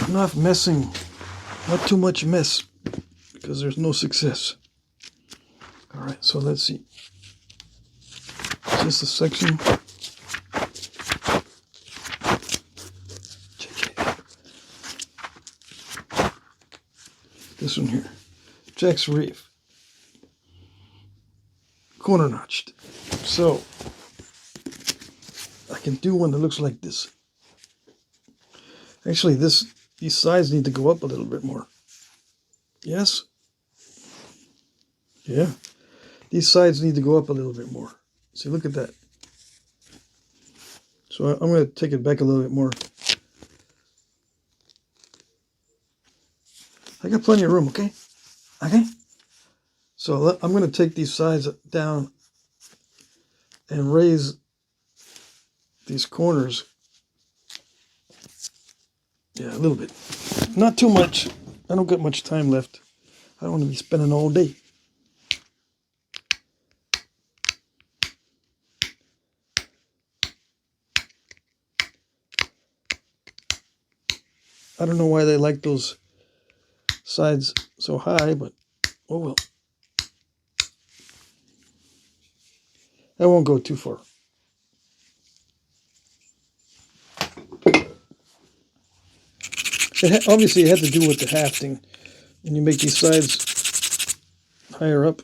Not messing, not too much mess, because there's no success. All right, so let's see. Is this the section? Check it. This one here. Jack's Reef. Corner notched. So I can do one that looks like this. Actually, these sides need to go up a little bit more. Yes? Yeah. These sides need to go up a little bit more. See, look at that. So I'm going to take it back a little bit more. I got plenty of room, okay? Okay? So I'm going to take these sides down and raise these corners. Yeah, a little bit. Not too much. I don't got much time left. I don't want to be spending all day. I don't know why they like those sides so high, but oh well. I won't go too far. Obviously, it had to do with the hafting. When you make these sides higher up,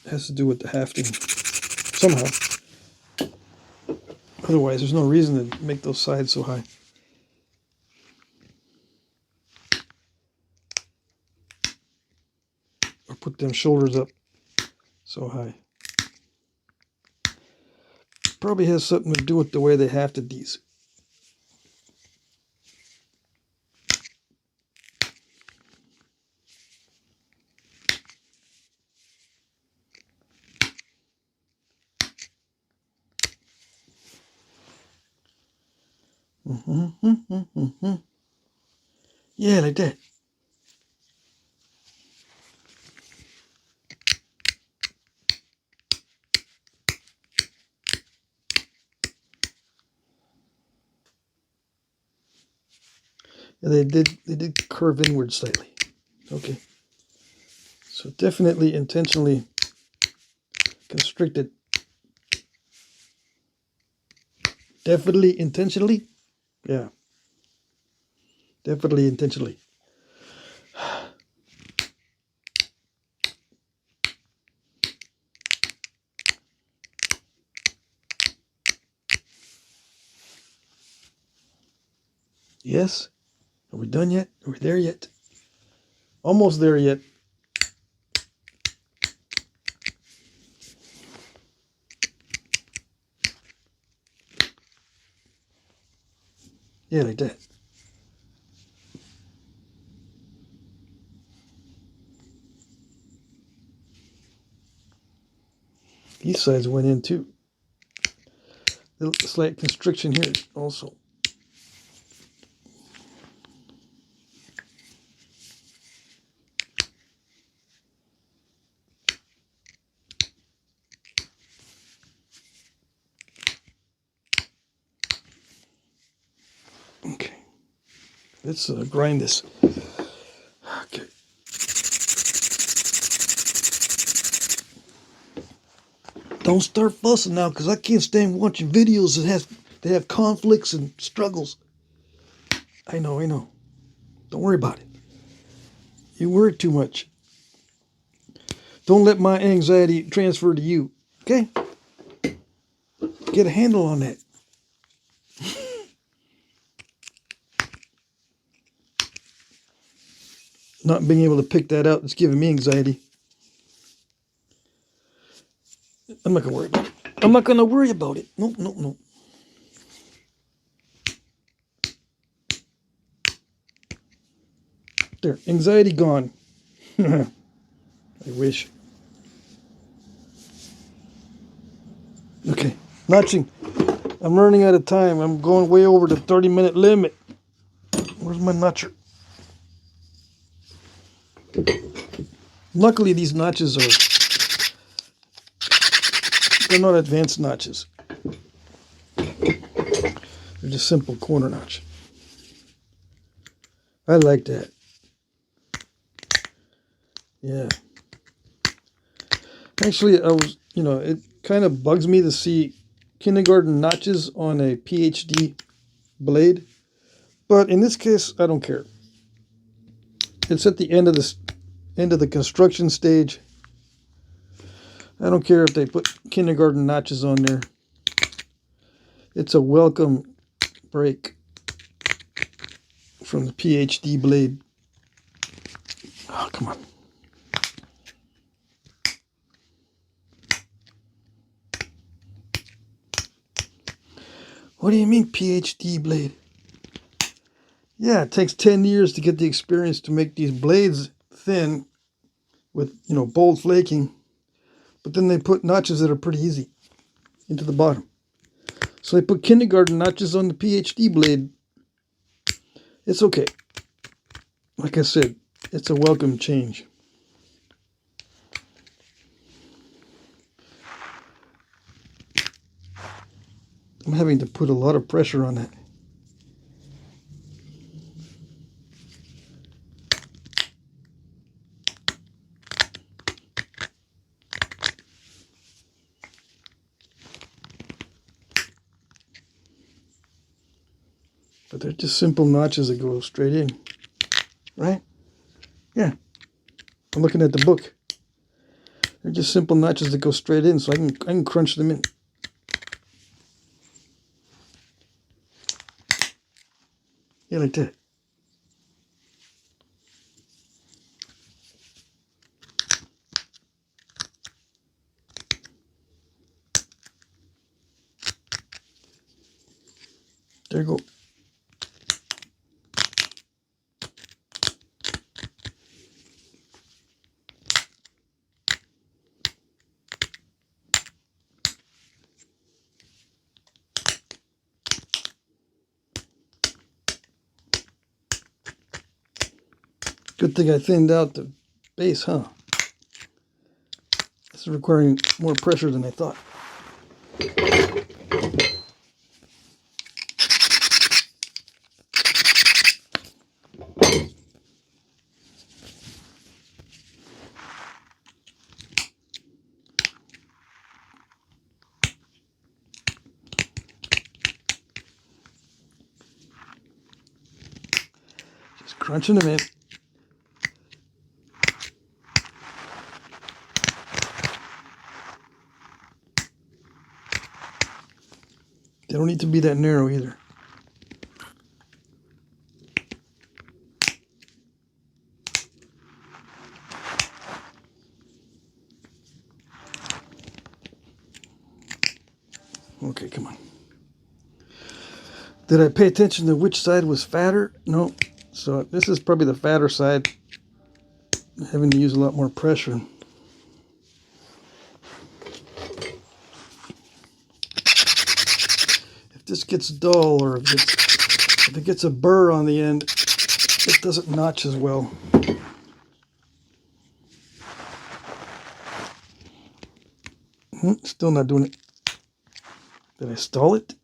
it has to do with the hafting somehow. Otherwise, there's no reason to make those sides so high. Or put them shoulders up so high. Probably has something to do with the way they hafted these. Yeah, like that. Yeah, they did curve inward slightly. Okay. So definitely intentionally constricted. Definitely intentionally? Yeah. Definitely intentionally. Yes? Are we done yet? Are we there yet? Almost there yet. Yeah, like that. These sides went in too. Little slight constriction here also. Okay. Let's grind this. Okay. Don't start fussing now, because I can't stand watching videos that have conflicts and struggles. I know. Don't worry about it. You worry too much. Don't let my anxiety transfer to you. Okay? Get a handle on that. Not being able to pick that out is giving me anxiety. I'm not going to worry about it. I'm not going to worry about it. No. There, anxiety gone. I wish. Okay, notching. I'm running out of time. I'm going way over the 30-minute limit. Where's my notcher? Luckily, these notches they're not advanced notches. They're just simple corner notch. I like that. Yeah. Actually, I was, it kind of bugs me to see kindergarten notches on a PhD blade. But in this case, I don't care. It's at the end of the construction stage. I don't care if they put kindergarten notches on there. It's a welcome break from the PhD blade. Oh, come on. What do you mean PhD blade? Yeah, it takes 10 years to get the experience to make these blades thin with, bold flaking. But then they put notches that are pretty easy into the bottom. So they put kindergarten notches on the PhD blade. It's okay. Like I said, it's a welcome change. I'm having to put a lot of pressure on that. But they're just simple notches that go straight in, right? Yeah, I'm looking at the book. They're just simple notches that go straight in, so I can crunch them in. Yeah, like that. There you go. Good thing I thinned out the base, huh? This is requiring more pressure than I thought. Just crunching them in. They don't need to be that narrow either. Okay, come on. Did I pay attention to which side was fatter? No. So this is probably the fatter side. Having to use a lot more pressure. If this gets dull or if it gets a burr on the end, it doesn't notch as well. Still not doing it. Did I stall it?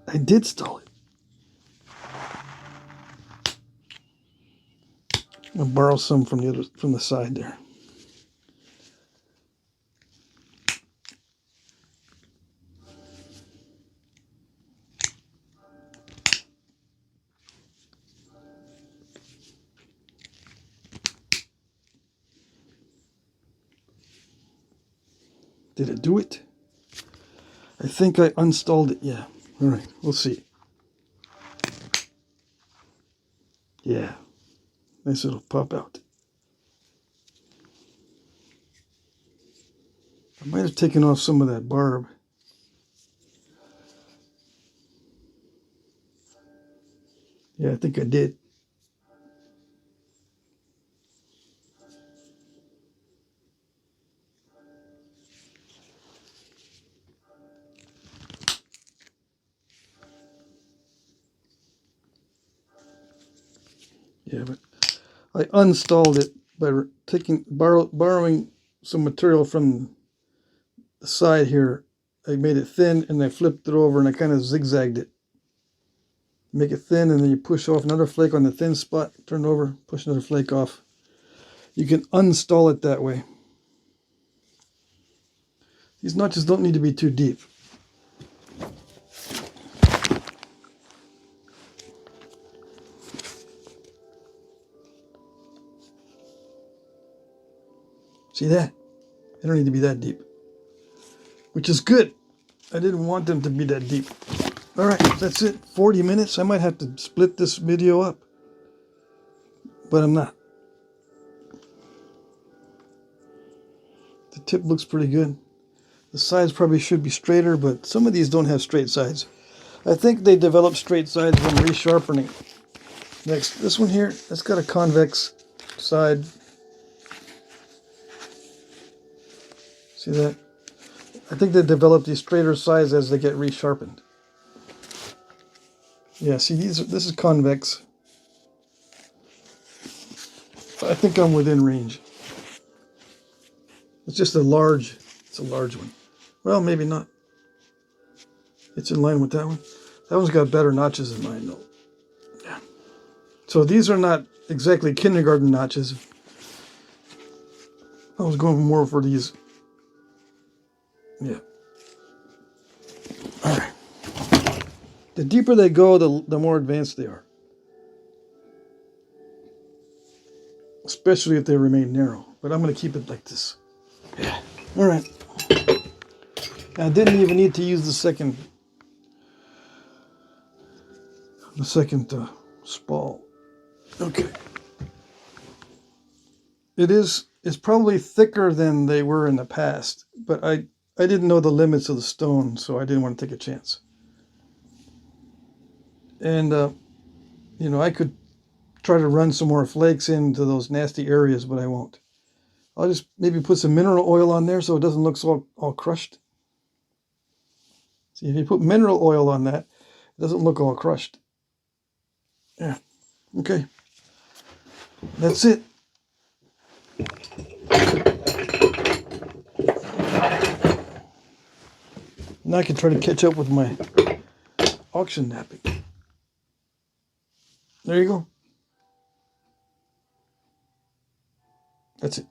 I did stall it. I'll borrow some from the side there. Did it do it? I think I unstalled it. Yeah. All right. We'll see. Yeah. Nice little pop out. I might have taken off some of that barb. Yeah, I think I did. Yeah, but I unstalled it by borrowing some material from the side here. I made it thin and I flipped it over and I kind of zigzagged it. Make it thin, and then you push off another flake on the thin spot, turn it over, push another flake off. You can uninstall it that way. These notches don't need to be too deep. See that? They don't need to be that deep. Which is good. I didn't want them to be that deep. Alright, that's it. 40 minutes. I might have to split this video up. But I'm not. The tip looks pretty good. The sides probably should be straighter, but some of these don't have straight sides. I think they develop straight sides when resharpening. Next, this one here, that's got a convex side. See that? I think they develop these straighter sides as they get resharpened. Yeah, see, this is convex. I think I'm within range. It's just it's a large one. Well, maybe not. It's in line with that one. That one's got better notches than mine, though. Yeah. So these are not exactly kindergarten notches. I was going more for these. Yeah. All right. The deeper they go, the more advanced they are. Especially if they remain narrow. But I'm going to keep it like this. Yeah. All right. I didn't even need to use the second spall. Okay. It's probably thicker than they were in the past, but I didn't know the limits of the stone, so I didn't want to take a chance. And you know, I could try to run some more flakes into those nasty areas, but I won't. I'll just maybe put some mineral oil on there so it doesn't look so all crushed. See, if you put mineral oil on that, it doesn't look all crushed. Yeah. Okay. That's it. Now I can try to catch up with my auction napping. There you go. That's it.